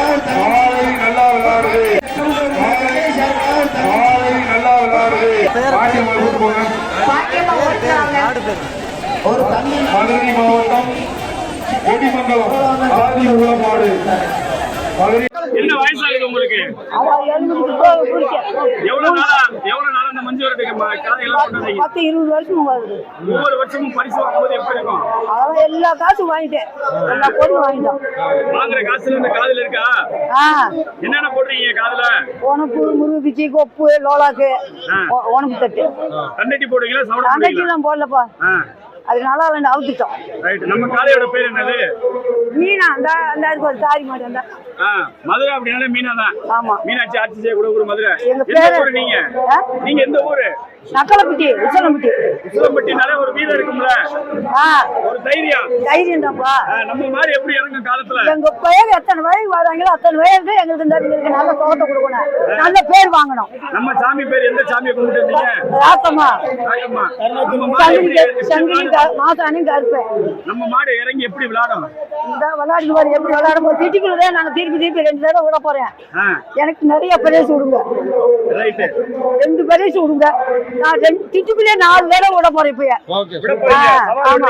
காலை நல்லா விளையாடுது, காலை நல்லா விளையாடுது. பாட்டியம்மா ஊருக்கு போங்க. மதுரை மாவட்டம் கொடிமங்கலம் ஆதி உளமாடு. என்ன வயசாகுது உங்களுக்கு? எவ்வளவு நாளா இந்த மஞ்சு வரட்டுக்கு காலையெல்லாம் கொண்டாடுறீங்க? 10-20 வருஷம் வருது. ஒவ்வொரு வருஷமும் பரிசு வாங்கும்போது எப்படி இருக்கும்? அதான் எல்லா காசும் வாங்கிட்டேன், எல்லா பொருளும் வாங்கிட்டோம். வாங்குற காசுல இந்த காதுல இருக்கா? என்னென்ன போடுறீங்க காதுல? உனப்பு, முருகுச்சி, கொப்பு, லோலாக்கு, உனப்பு தட்டு. கண்டட்டி போடுவீங்களா? சவுண்ட் கண்டட்டி எல்லாம் போடலப்பா, அதனால அவன் அவுத்துட்டோம். ரைட். நம்ம காளையோட பேர் என்னது? மீனா. அந்த ஒரு தாரி மாடு. அந்த மதுரை அப்படினாலே மீனா தான். ஆமா, மீனாட்சி ஆட்சி செய்யக்கூடிய ஒரு மதுரை. எங்க பேரு. நீங்க எந்த ஊரு? நக்கலப்பட்டி, உசலம்பட்டி. உசலம்பட்டினாலே ஒரு வீரம் இருக்கும்ல, ஒரு தைரியம் தான்ப்பா. நம்ம மாதிரி எப்படி இறங்கும் காலத்துல? எங்க பையன் எத்தனை வயது வராங்களோ அத்தனை வயது எங்களுக்கு இந்த நல்ல தோட்டத்தை கொடுக்கணும், நல்ல பேர் வாங்கணும். நம்ம சாமி பேர் எந்த சாமியை கும்பிட்டு இருந்தீங்க? ராத்தம்மா, மாசாணி, கருப்பேன். நம்ம மாடு இறங்கி எப்படி விளையாடும்? இந்த விளையாடு மாதிரி எப்படி விளையாடும் போது திட்டிக்குள்ளதே நாங்க திருப்பி 2 தடவை விட போறேன். எனக்கு நிறைய பரிசு விடுங்க, 2 பரிசு விடுங்க. நான் திட்டுக்குள்ளே 4 தடவை விட போறேன் இப்ப. ஆமா.